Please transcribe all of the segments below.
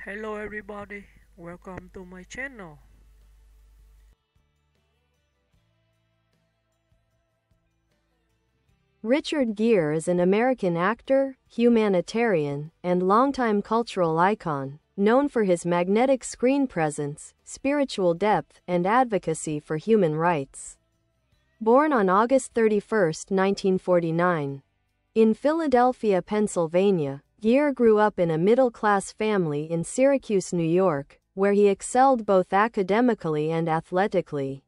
Hello everybody, welcome to my channel. Richard Gere is an American actor, humanitarian, and longtime cultural icon, known for his magnetic screen presence, spiritual depth, and advocacy for human rights. Born on August 31, 1949, in Philadelphia, Pennsylvania, Gere grew up in a middle-class family in Syracuse, New York, where he excelled both academically and athletically.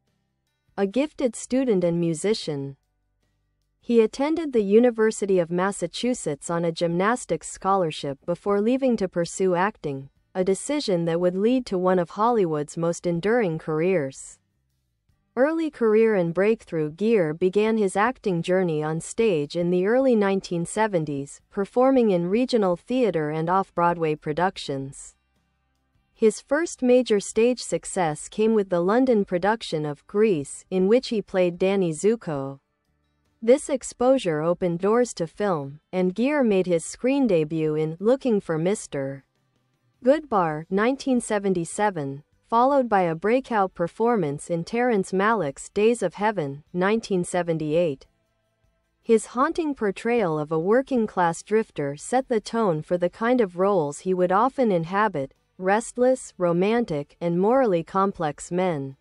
A gifted student and musician, he attended the University of Massachusetts on a gymnastics scholarship before leaving to pursue acting, a decision that would lead to one of Hollywood's most enduring careers. Early career and breakthrough. Gere began his acting journey on stage in the early 1970s, performing in regional theater and off-Broadway productions. His first major stage success came with the London production of Grease, in which he played Danny Zuko. This exposure opened doors to film, and Gere made his screen debut in Looking for Mr. Goodbar, 1977, followed by a breakout performance in Terrence Malick's Days of Heaven, 1978. His haunting portrayal of a working-class drifter set the tone for the kind of roles he would often inhabit: restless, romantic, and morally complex men.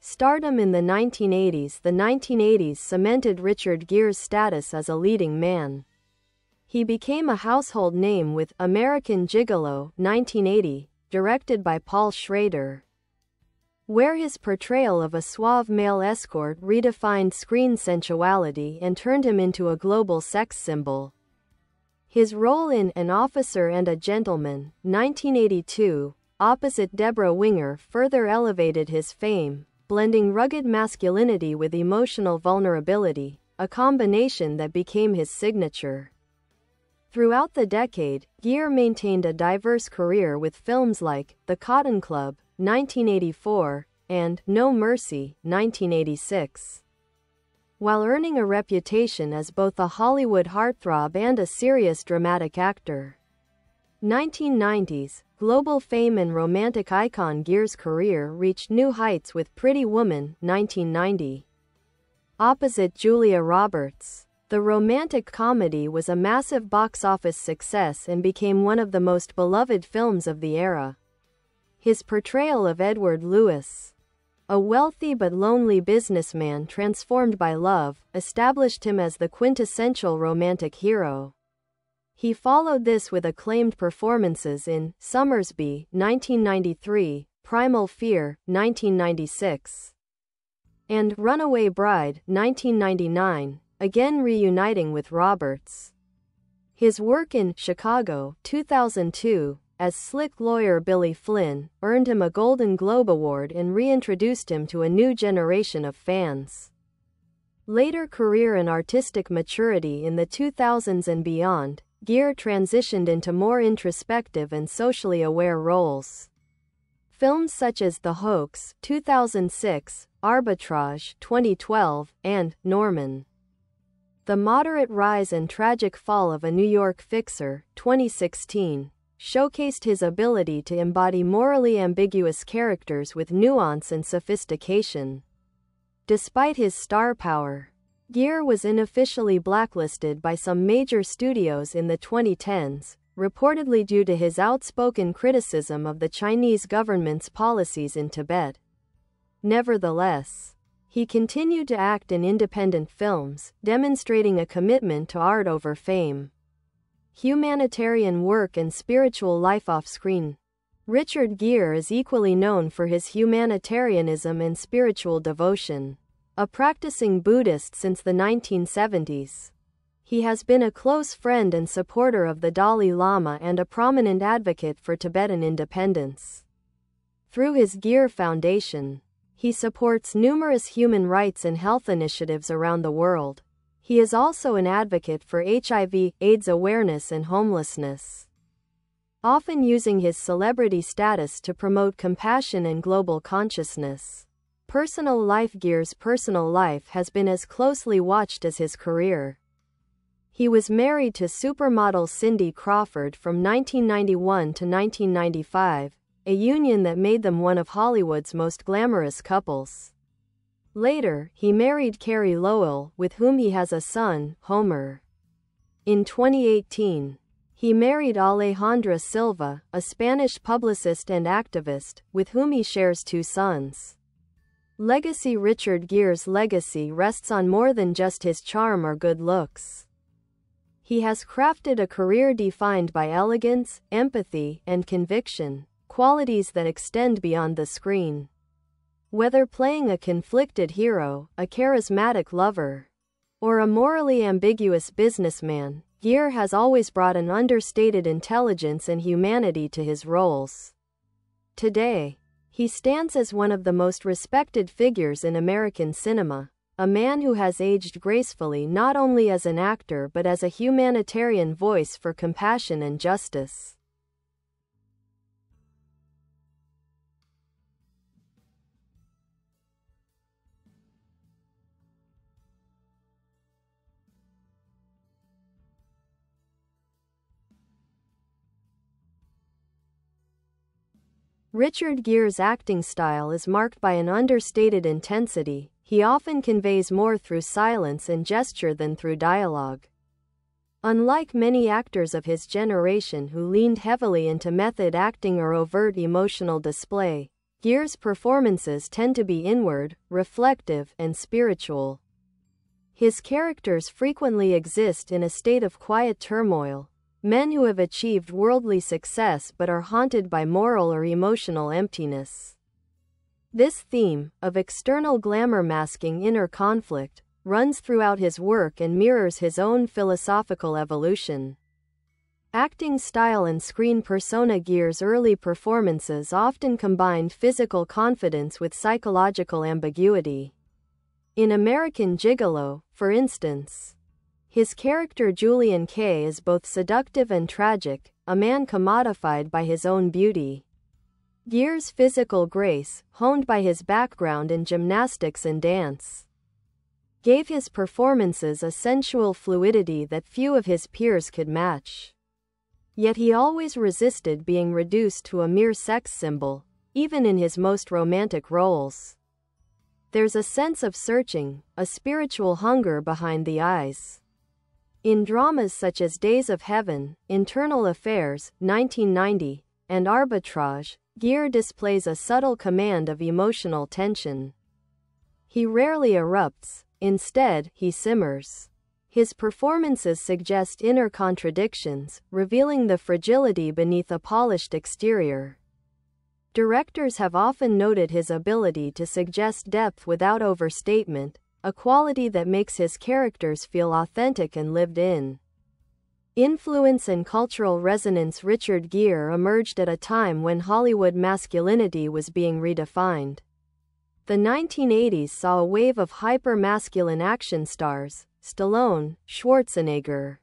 Stardom in the 1980s. The 1980s cemented Richard Gere's status as a leading man. He became a household name with American Gigolo, 1980, directed by Paul Schrader, where his portrayal of a suave male escort redefined screen sensuality and turned him into a global sex symbol. His role in An Officer and a Gentleman, 1982, opposite Deborah Winger further elevated his fame, blending rugged masculinity with emotional vulnerability, a combination that became his signature. Throughout the decade, Gere maintained a diverse career with films like The Cotton Club, 1984, and No Mercy, 1986. While earning a reputation as both a Hollywood heartthrob and a serious dramatic actor. 1990s, global fame and romantic icon. Gere's career reached new heights with Pretty Woman, 1990. Opposite Julia Roberts, the romantic comedy was a massive box office success and became one of the most beloved films of the era. His portrayal of Edward Lewis, a wealthy but lonely businessman transformed by love, established him as the quintessential romantic hero. He followed this with acclaimed performances in Summersby, 1993, Primal Fear, 1996, and Runaway Bride, 1999, again reuniting with Roberts. His work in Chicago, 2002, as slick lawyer Billy Flynn, earned him a Golden Globe Award and reintroduced him to a new generation of fans. Later career and artistic maturity. In the 2000s and beyond, Gere transitioned into more introspective and socially aware roles. Films such as The Hoax, 2006, Arbitrage, 2012, and Norman: The Moderate Rise and Tragic Fall of a New York Fixer, 2016, showcased his ability to embody morally ambiguous characters with nuance and sophistication. Despite his star power, Gere was unofficially blacklisted by some major studios in the 2010s, reportedly due to his outspoken criticism of the Chinese government's policies in Tibet. Nevertheless, he continued to act in independent films, demonstrating a commitment to art over fame. Humanitarian work and spiritual life off-screen. Richard Gere is equally known for his humanitarianism and spiritual devotion. A practicing Buddhist since the 1970s, he has been a close friend and supporter of the Dalai Lama and a prominent advocate for Tibetan independence. Through his Gere Foundation, he supports numerous human rights and health initiatives around the world. He is also an advocate for HIV/AIDS awareness and homelessness, often using his celebrity status to promote compassion and global consciousness. Personal life. Gere's personal life has been as closely watched as his career. He was married to supermodel Cindy Crawford from 1991 to 1995, a union that made them one of Hollywood's most glamorous couples. Later, he married Carrie Lowell, with whom he has a son, Homer. In 2018, he married Alejandra Silva, a Spanish publicist and activist, with whom he shares 2 sons. Legacy. Richard Gere's legacy rests on more than just his charm or good looks. He has crafted a career defined by elegance, empathy, and conviction, qualities that extend beyond the screen. Whether playing a conflicted hero, a charismatic lover, or a morally ambiguous businessman, Gere has always brought an understated intelligence and humanity to his roles. Today, he stands as one of the most respected figures in American cinema, a man who has aged gracefully not only as an actor but as a humanitarian voice for compassion and justice. Richard Gere's acting style is marked by an understated intensity. He often conveys more through silence and gesture than through dialogue. Unlike many actors of his generation who leaned heavily into method acting or overt emotional display, Gere's performances tend to be inward, reflective, and spiritual. His characters frequently exist in a state of quiet turmoil, men who have achieved worldly success but are haunted by moral or emotional emptiness. This theme, of external glamour masking inner conflict, runs throughout his work and mirrors his own philosophical evolution. Acting style and screen persona. Gere's early performances often combined physical confidence with psychological ambiguity. In American Gigolo, for instance, his character Julian Kay is both seductive and tragic, a man commodified by his own beauty. Gere's physical grace, honed by his background in gymnastics and dance, gave his performances a sensual fluidity that few of his peers could match. Yet he always resisted being reduced to a mere sex symbol, even in his most romantic roles. There's a sense of searching, a spiritual hunger behind the eyes. In dramas such as Days of Heaven, Internal Affairs, 1990, and Arbitrage, Gere displays a subtle command of emotional tension. He rarely erupts, instead, he simmers. His performances suggest inner contradictions, revealing the fragility beneath a polished exterior. Directors have often noted his ability to suggest depth without overstatement, a quality that makes his characters feel authentic and lived in. Influence and cultural resonance. Richard Gere emerged at a time when Hollywood masculinity was being redefined. The 1980s saw a wave of hyper-masculine action stars, Stallone, Schwarzenegger,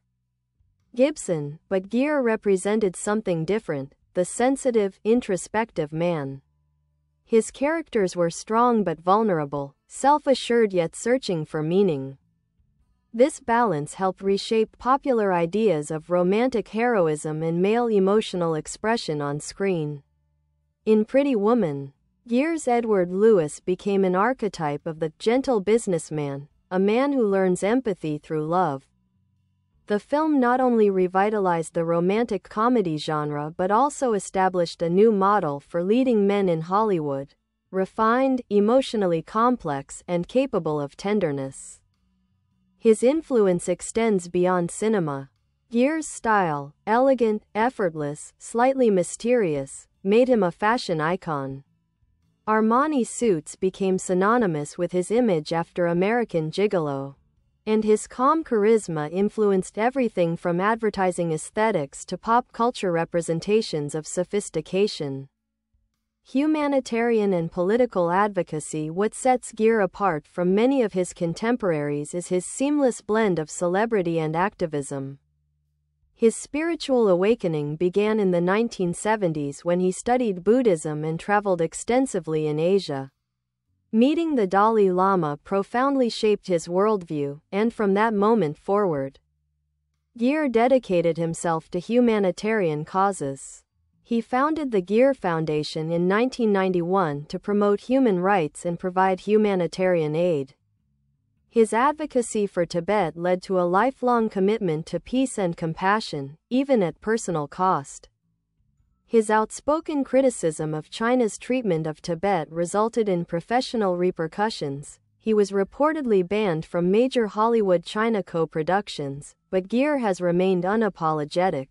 Gibson, but Gere represented something different, the sensitive, introspective man. His characters were strong but vulnerable, self-assured yet searching for meaning. This balance helped reshape popular ideas of romantic heroism and male emotional expression on screen. In Pretty Woman, Gere's Edward Lewis became an archetype of the gentle businessman, a man who learns empathy through love. The film not only revitalized the romantic comedy genre but also established a new model for leading men in Hollywood: refined, emotionally complex, and capable of tenderness. His influence extends beyond cinema. Gere's style, elegant, effortless, slightly mysterious, made him a fashion icon. Armani suits became synonymous with his image after American Gigolo, and his calm charisma influenced everything from advertising aesthetics to pop culture representations of sophistication. Humanitarian and political advocacy. What sets Gere apart from many of his contemporaries is his seamless blend of celebrity and activism. His spiritual awakening began in the 1970s when he studied Buddhism and traveled extensively in Asia. Meeting the Dalai Lama profoundly shaped his worldview, and from that moment forward, Gere dedicated himself to humanitarian causes. He founded the Gere Foundation in 1991 to promote human rights and provide humanitarian aid. His advocacy for Tibet led to a lifelong commitment to peace and compassion, even at personal cost. His outspoken criticism of China's treatment of Tibet resulted in professional repercussions. He was reportedly banned from major Hollywood China co-productions, but Gere has remained unapologetic,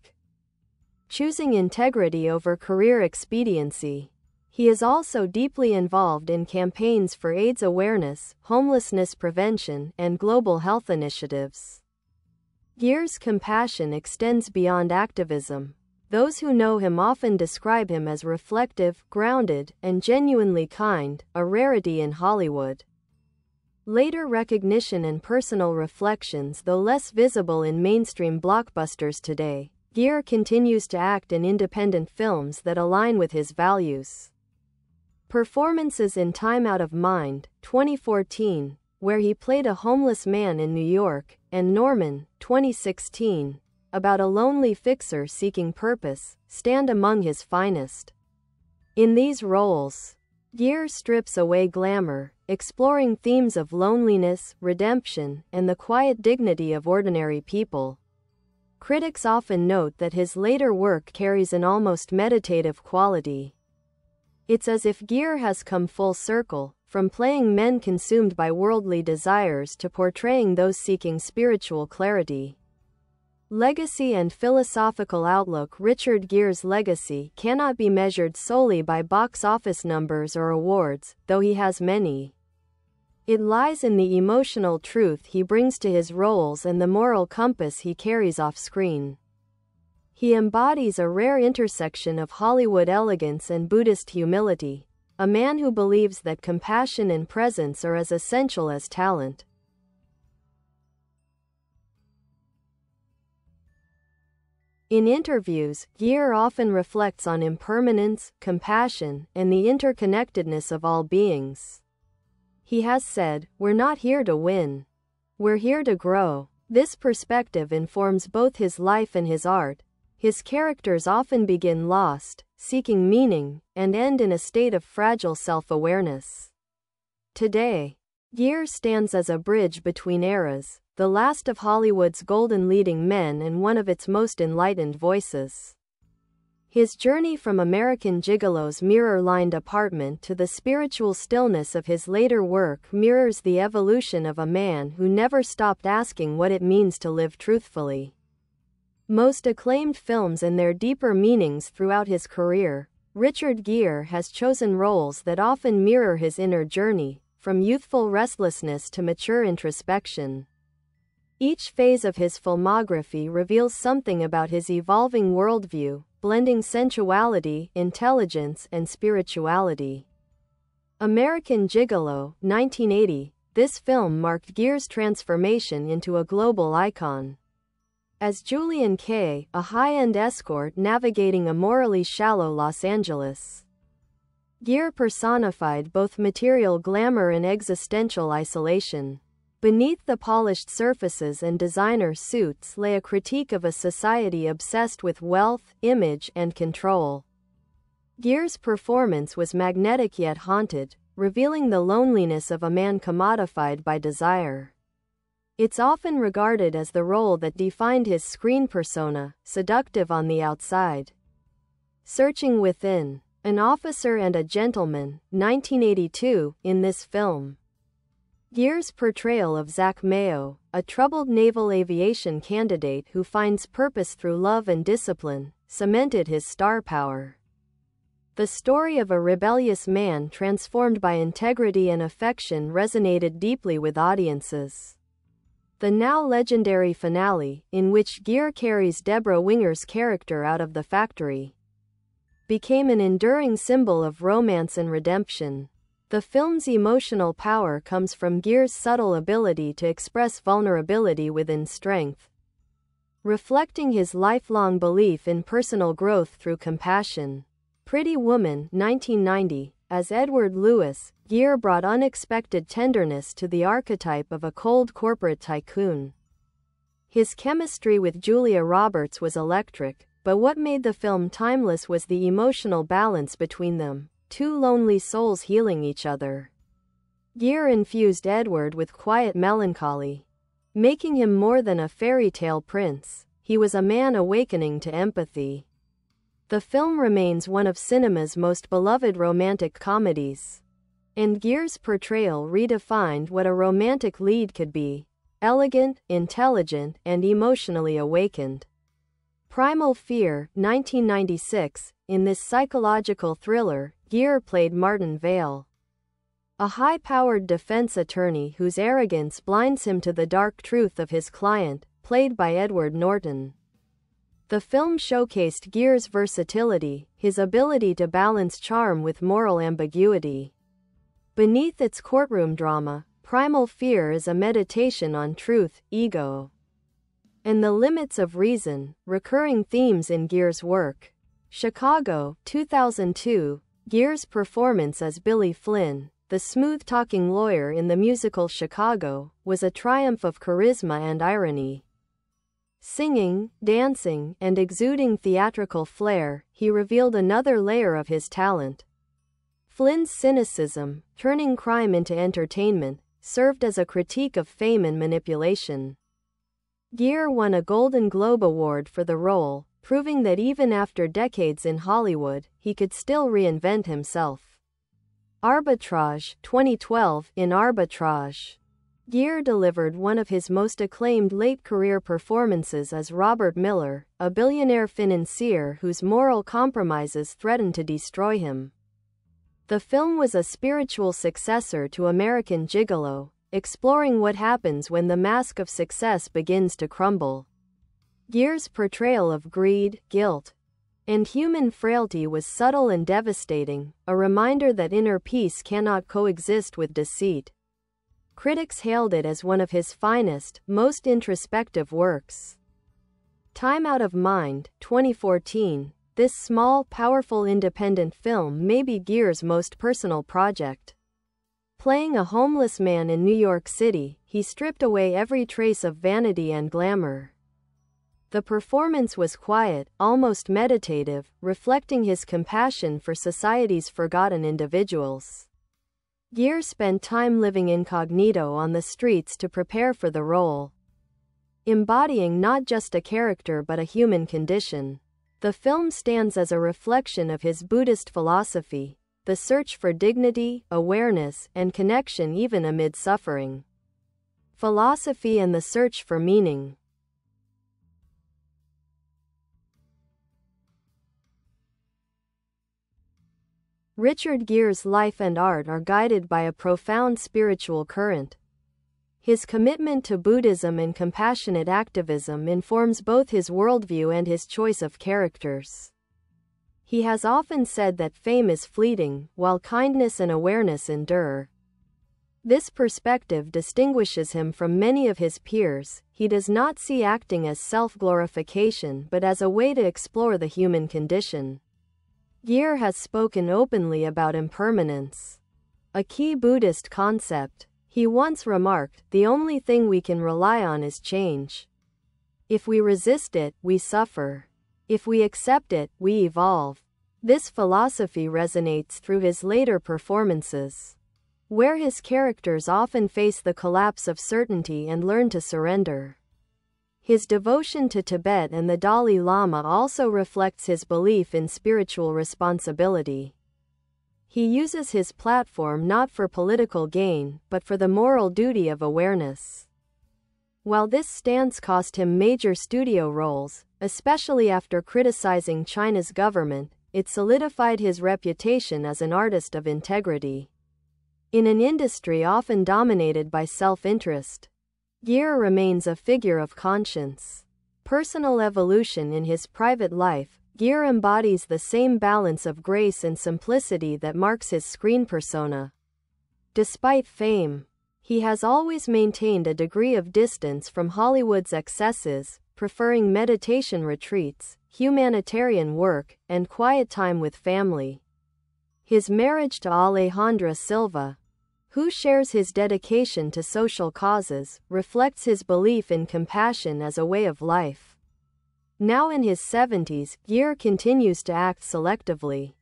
choosing integrity over career expediency. He is also deeply involved in campaigns for AIDS awareness, homelessness prevention, and global health initiatives. Gere's compassion extends beyond activism. Those who know him often describe him as reflective, grounded, and genuinely kind, a rarity in Hollywood. Later recognition and personal reflections, though less visible in mainstream blockbusters today, Gere continues to act in independent films that align with his values. Performances in Time Out of Mind, 2014, where he played a homeless man in New York, and Norman, 2016, about a lonely fixer seeking purpose, stand among his finest. In these roles, Gere strips away glamour, exploring themes of loneliness, redemption, and the quiet dignity of ordinary people. Critics often note that his later work carries an almost meditative quality. It's as if Gere has come full circle, from playing men consumed by worldly desires to portraying those seeking spiritual clarity. Legacy and philosophical outlook. Richard Gere's legacy cannot be measured solely by box office numbers or awards, though he has many. It lies in the emotional truth he brings to his roles and the moral compass he carries off-screen. He embodies a rare intersection of Hollywood elegance and Buddhist humility, a man who believes that compassion and presence are as essential as talent. In interviews, Gere often reflects on impermanence, compassion, and the interconnectedness of all beings. He has said, "We're not here to win. We're here to grow." This perspective informs both his life and his art. His characters often begin lost, seeking meaning, and end in a state of fragile self-awareness. Today, Gere stands as a bridge between eras, the last of Hollywood's golden leading men and one of its most enlightened voices. His journey from American Gigolo's mirror-lined apartment to the spiritual stillness of his later work mirrors the evolution of a man who never stopped asking what it means to live truthfully. Most acclaimed films and their deeper meanings throughout his career, Richard Gere has chosen roles that often mirror his inner journey, from youthful restlessness to mature introspection. Each phase of his filmography reveals something about his evolving worldview, blending sensuality, intelligence, and spirituality. American Gigolo, 1980, this film marked Gere's transformation into a global icon. As Julian Kay, a high-end escort navigating a morally shallow Los Angeles, Gere personified both material glamour and existential isolation. Beneath the polished surfaces and designer suits lay a critique of a society obsessed with wealth, image, and control. Gere's performance was magnetic yet haunted, revealing the loneliness of a man commodified by desire. It's often regarded as the role that defined his screen persona, seductive on the outside, searching within. An Officer and a Gentleman, 1982, in this film, Gere's portrayal of Zach Mayo, a troubled naval aviation candidate who finds purpose through love and discipline, cemented his star power. The story of a rebellious man transformed by integrity and affection resonated deeply with audiences. The now legendary finale, in which Gere carries Deborah Winger's character out of the factory, became an enduring symbol of romance and redemption. The film's emotional power comes from Gere's subtle ability to express vulnerability within strength, reflecting his lifelong belief in personal growth through compassion. Pretty Woman, 1990, as Edward Lewis, Gere brought unexpected tenderness to the archetype of a cold corporate tycoon. His chemistry with Julia Roberts was electric, but what made the film timeless was the emotional balance between them, two lonely souls healing each other. Gere infused Edward with quiet melancholy, making him more than a fairy tale prince. He was a man awakening to empathy. The film remains one of cinema's most beloved romantic comedies, and Gere's portrayal redefined what a romantic lead could be: elegant, intelligent, and emotionally awakened. Primal Fear, 1996. In this psychological thriller, Gere played Martin Vale, a high-powered defense attorney whose arrogance blinds him to the dark truth of his client, played by Edward Norton. The film showcased Gere's versatility, his ability to balance charm with moral ambiguity. Beneath its courtroom drama, Primal Fear is a meditation on truth, ego, and the limits of reason, recurring themes in Gere's work. Chicago, 2002. Gere's performance as Billy Flynn, the smooth-talking lawyer in the musical Chicago, was a triumph of charisma and irony. Singing, dancing, and exuding theatrical flair, he revealed another layer of his talent. Flynn's cynicism, turning crime into entertainment, served as a critique of fame and manipulation. Gere won a Golden Globe Award for the role, proving that even after decades in Hollywood, he could still reinvent himself. Arbitrage, 2012. In Arbitrage, Gere delivered one of his most acclaimed late-career performances as Robert Miller, a billionaire financier whose moral compromises threatened to destroy him. The film was a spiritual successor to American Gigolo, exploring what happens when the mask of success begins to crumble. Gere's portrayal of greed, guilt, and human frailty was subtle and devastating, a reminder that inner peace cannot coexist with deceit. Critics hailed it as one of his finest, most introspective works. Time Out of Mind, 2014. This small, powerful independent film may be Gere's most personal project. Playing a homeless man in New York City, he stripped away every trace of vanity and glamour. The performance was quiet, almost meditative, reflecting his compassion for society's forgotten individuals. Gere spent time living incognito on the streets to prepare for the role, embodying not just a character but a human condition. The film stands as a reflection of his Buddhist philosophy, the search for dignity, awareness, and connection even amid suffering. Philosophy and the search for meaning. Richard Gere's life and art are guided by a profound spiritual current. His commitment to Buddhism and compassionate activism informs both his worldview and his choice of characters. He has often said that fame is fleeting, while kindness and awareness endure. This perspective distinguishes him from many of his peers. He does not see acting as self-glorification but as a way to explore the human condition. Gere has spoken openly about impermanence, a key Buddhist concept. He once remarked, "The only thing we can rely on is change. If we resist it, we suffer. If we accept it, we evolve." This philosophy resonates through his later performances, where his characters often face the collapse of certainty and learn to surrender. His devotion to Tibet and the Dalai Lama also reflects his belief in spiritual responsibility. He uses his platform not for political gain, but for the moral duty of awareness. While this stance cost him major studio roles, especially after criticizing China's government, it solidified his reputation as an artist of integrity. In an industry often dominated by self-interest, Gere remains a figure of conscience. Personal evolution. In his private life, Gere embodies the same balance of grace and simplicity that marks his screen persona. Despite fame, he has always maintained a degree of distance from Hollywood's excesses, preferring meditation retreats, humanitarian work, and quiet time with family. His marriage to Alejandra Silva, who shares his dedication to social causes, reflects his belief in compassion as a way of life. Now in his 70s, Gere continues to act selectively,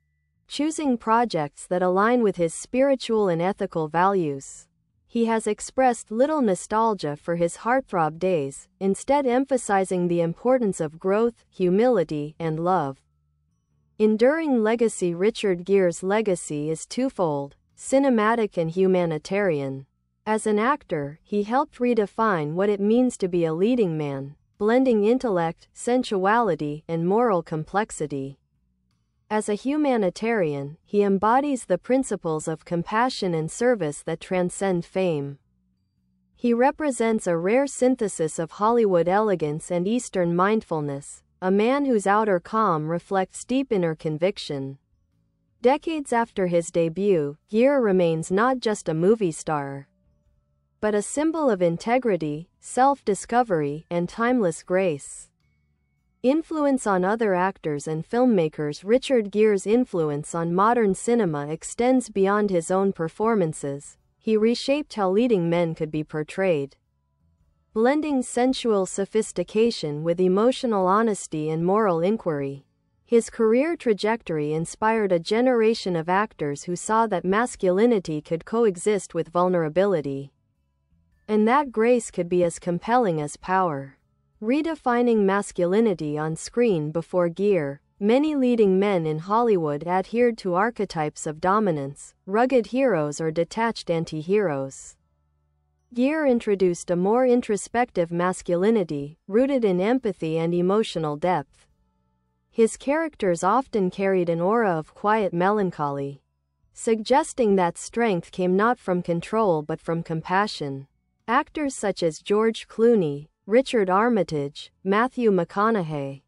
choosing projects that align with his spiritual and ethical values. He has expressed little nostalgia for his heartthrob days, instead emphasizing the importance of growth, humility, and love. Enduring legacy. Richard Gere's legacy is twofold: cinematic and humanitarian. As an actor, he helped redefine what it means to be a leading man, blending intellect, sensuality, and moral complexity. As a humanitarian, he embodies the principles of compassion and service that transcend fame. He represents a rare synthesis of Hollywood elegance and Eastern mindfulness, a man whose outer calm reflects deep inner conviction. Decades after his debut, Gere remains not just a movie star, but a symbol of integrity, self-discovery, and timeless grace. Influence on other actors and filmmakers. Richard Gere's influence on modern cinema extends beyond his own performances. He reshaped how leading men could be portrayed, blending sensual sophistication with emotional honesty and moral inquiry. His career trajectory inspired a generation of actors who saw that masculinity could coexist with vulnerability, and that grace could be as compelling as power. Redefining masculinity on screen. Before Gere, many leading men in Hollywood adhered to archetypes of dominance, rugged heroes or detached anti-heroes. Gere introduced a more introspective masculinity, rooted in empathy and emotional depth. His characters often carried an aura of quiet melancholy, suggesting that strength came not from control but from compassion. Actors such as George Clooney, Richard Armitage, Matthew McConaughey,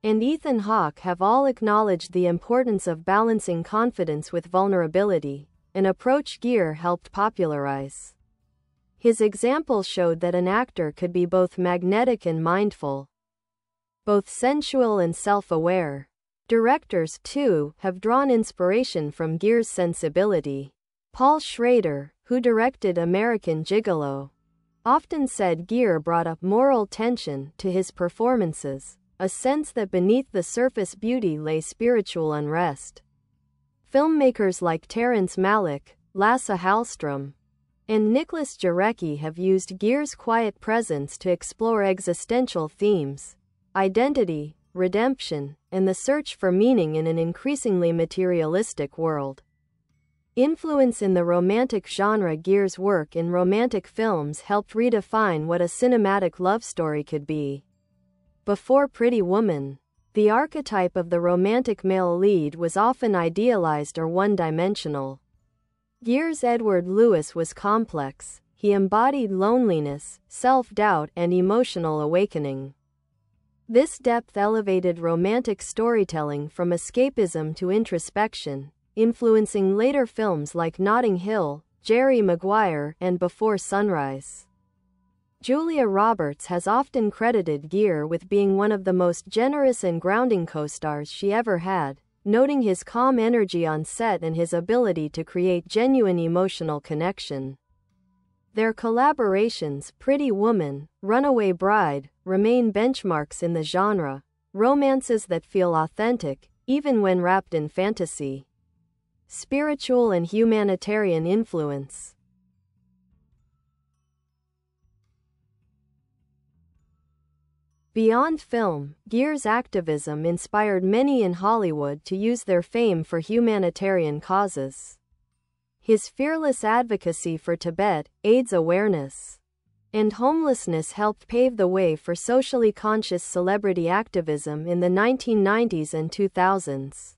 and Ethan Hawke have all acknowledged the importance of balancing confidence with vulnerability, an approach Gere helped popularize. His example showed that an actor could be both magnetic and mindful, both sensual and self-aware. Directors, too, have drawn inspiration from Gere's sensibility. Paul Schrader, who directed American Gigolo, often said Gere brought a moral tension to his performances, a sense that beneath the surface beauty lay spiritual unrest. Filmmakers like Terrence Malick, Lasse Hallström, and Nicholas Jarecki have used Gere's quiet presence to explore existential themes, identity, redemption, and the search for meaning in an increasingly materialistic world. Influence in the romantic genre. Gere's work in romantic films helped redefine what a cinematic love story could be. Before Pretty Woman, the archetype of the romantic male lead was often idealized or one-dimensional. Gere's Edward Lewis was complex. He embodied loneliness, self-doubt, and emotional awakening. This depth elevated romantic storytelling from escapism to introspection, influencing later films like Notting Hill, Jerry Maguire, and Before Sunrise. Julia Roberts has often credited Gere with being one of the most generous and grounding co-stars she ever had, noting his calm energy on set and his ability to create genuine emotional connection. Their collaborations, Pretty Woman, Runaway Bride, remain benchmarks in the genre, romances that feel authentic, even when wrapped in fantasy. Spiritual and humanitarian influence. Beyond film, Gere's activism inspired many in Hollywood to use their fame for humanitarian causes. His fearless advocacy for Tibet, AIDS awareness, and homelessness helped pave the way for socially conscious celebrity activism in the 1990s and 2000s.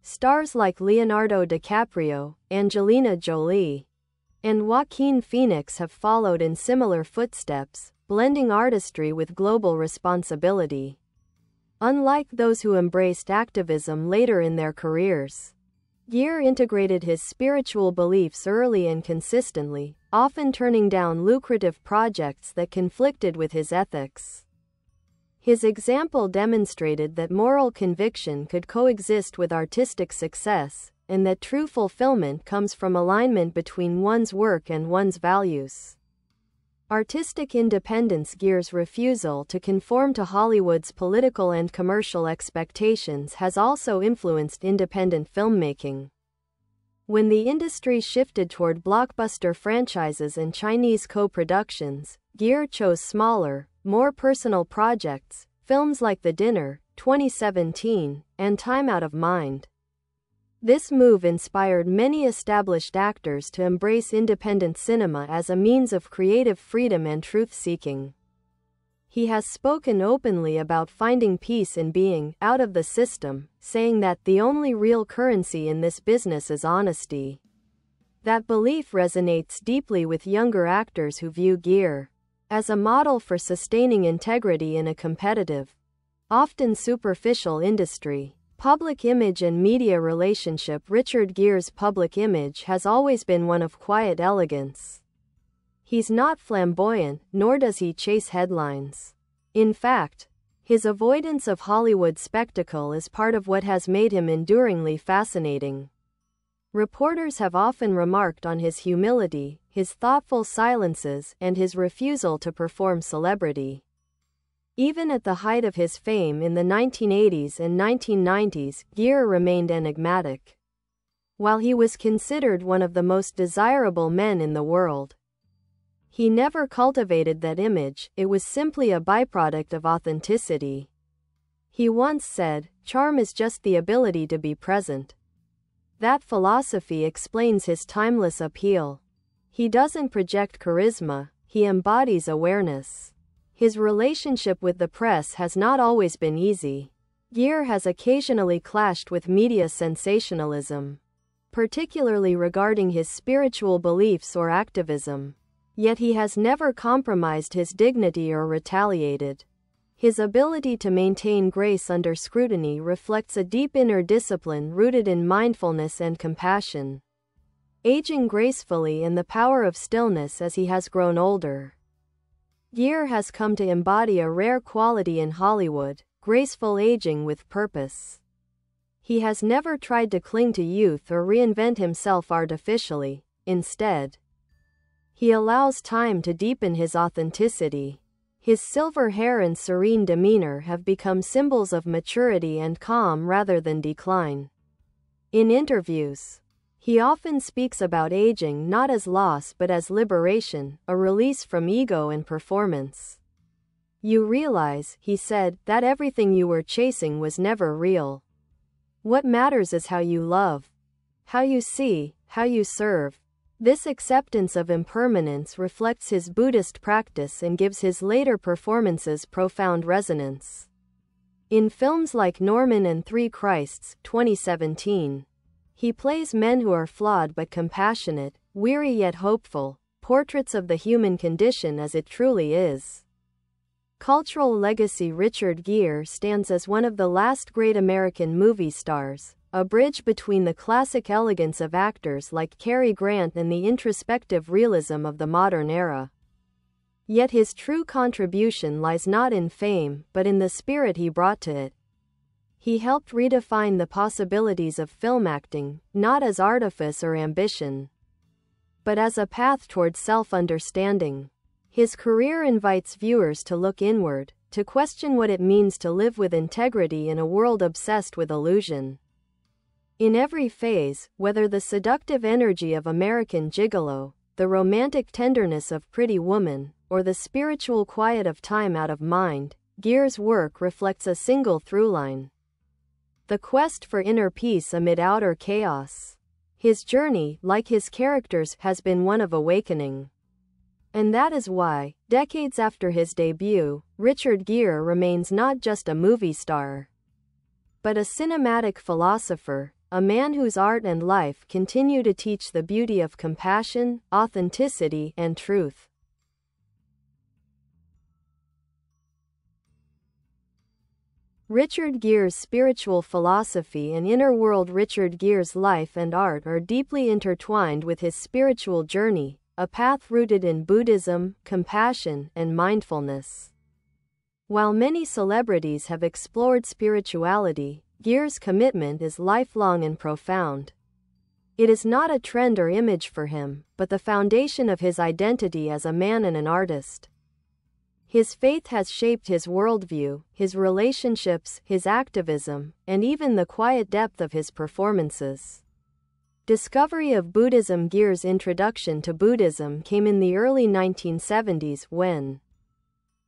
Stars like Leonardo DiCaprio, Angelina Jolie, and Joaquin Phoenix have followed in similar footsteps, blending artistry with global responsibility. Unlike those who embraced activism later in their careers, Gere integrated his spiritual beliefs early and consistently, often turning down lucrative projects that conflicted with his ethics. His example demonstrated that moral conviction could coexist with artistic success, and that true fulfillment comes from alignment between one's work and one's values. Artistic independence. Gere's refusal to conform to Hollywood's political and commercial expectations has also influenced independent filmmaking. When the industry shifted toward blockbuster franchises and Chinese co-productions, Gere chose smaller, more personal projects, films like The Dinner, 2017, and Time Out of Mind. This move inspired many established actors to embrace independent cinema as a means of creative freedom and truth-seeking. He has spoken openly about finding peace in being out of the system, saying that the only real currency in this business is honesty. That belief resonates deeply with younger actors who view Gere as a model for sustaining integrity in a competitive, often superficial industry. Public image and media relationship. Richard Gere's public image has always been one of quiet elegance. He's not flamboyant, nor does he chase headlines. In fact, his avoidance of Hollywood spectacle is part of what has made him enduringly fascinating. Reporters have often remarked on his humility, his thoughtful silences, and his refusal to perform celebrity. Even at the height of his fame in the 1980s and 1990s, Gere remained enigmatic. While he was considered one of the most desirable men in the world, he never cultivated that image. It was simply a byproduct of authenticity. He once said, "Charm is just the ability to be present." That philosophy explains his timeless appeal. He doesn't project charisma, he embodies awareness. His relationship with the press has not always been easy. Gere has occasionally clashed with media sensationalism, particularly regarding his spiritual beliefs or activism. Yet he has never compromised his dignity or retaliated. His ability to maintain grace under scrutiny reflects a deep inner discipline rooted in mindfulness and compassion. Aging gracefully and the power of stillness as he has grown older. Gere has come to embody a rare quality in Hollywood, graceful aging with purpose. He has never tried to cling to youth or reinvent himself artificially. Instead, he allows time to deepen his authenticity. His silver hair and serene demeanor have become symbols of maturity and calm rather than decline. In interviews, he often speaks about aging not as loss but as liberation, a release from ego and performance. "You realize," he said, "that everything you were chasing was never real. What matters is how you love, how you see, how you serve." This acceptance of impermanence reflects his Buddhist practice and gives his later performances profound resonance. In films like Norman and Three Christs, 2017, he plays men who are flawed but compassionate, weary yet hopeful, portraits of the human condition as it truly is. Cultural legacy. Richard Gere stands as one of the last great American movie stars, a bridge between the classic elegance of actors like Cary Grant and the introspective realism of the modern era. Yet his true contribution lies not in fame, but in the spirit he brought to it. He helped redefine the possibilities of film acting, not as artifice or ambition, but as a path toward self-understanding. His career invites viewers to look inward, to question what it means to live with integrity in a world obsessed with illusion. In every phase, whether the seductive energy of American Gigolo, the romantic tenderness of Pretty Woman, or the spiritual quiet of Time Out of Mind, Gere's work reflects a single throughline: the quest for inner peace amid outer chaos. His journey, like his characters, has been one of awakening. And that is why, decades after his debut, Richard Gere remains not just a movie star, but a cinematic philosopher, a man whose art and life continue to teach the beauty of compassion, authenticity, and truth. Richard Gere's spiritual philosophy and inner world. Richard Gere's life and art are deeply intertwined with his spiritual journey, a path rooted in Buddhism, compassion, and mindfulness. While many celebrities have explored spirituality, Gere's commitment is lifelong and profound. It is not a trend or image for him, but the foundation of his identity as a man and an artist. His faith has shaped his worldview, his relationships, his activism, and even the quiet depth of his performances. Discovery of Buddhism. Gere's introduction to Buddhism came in the early 1970s when,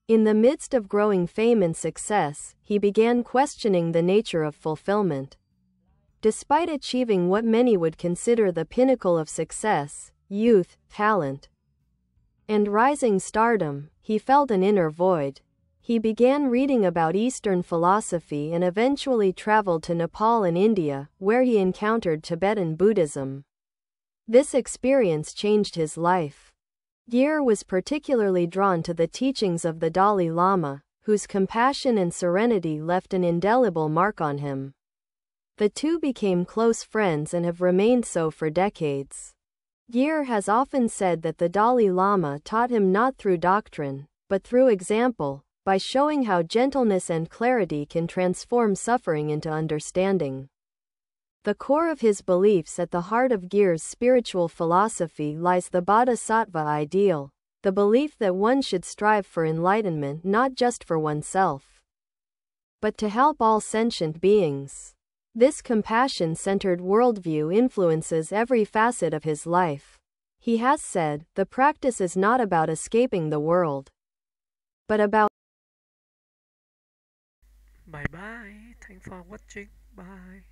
in the midst of growing fame and success, he began questioning the nature of fulfillment. Despite achieving what many would consider the pinnacle of success, youth, talent, and rising stardom, he felt an inner void. He began reading about Eastern philosophy and eventually traveled to Nepal and India, where he encountered Tibetan Buddhism. This experience changed his life. Gere was particularly drawn to the teachings of the Dalai Lama, whose compassion and serenity left an indelible mark on him. The two became close friends and have remained so for decades. Gere has often said that the Dalai Lama taught him not through doctrine, but through example, by showing how gentleness and clarity can transform suffering into understanding. The core of his beliefs. At the heart of Gere's spiritual philosophy lies the bodhisattva ideal, the belief that one should strive for enlightenment not just for oneself, but to help all sentient beings. This compassion-centered worldview influences every facet of his life. He has said, "The practice is not about escaping the world, but about..." Bye bye. Thanks for watching. Bye.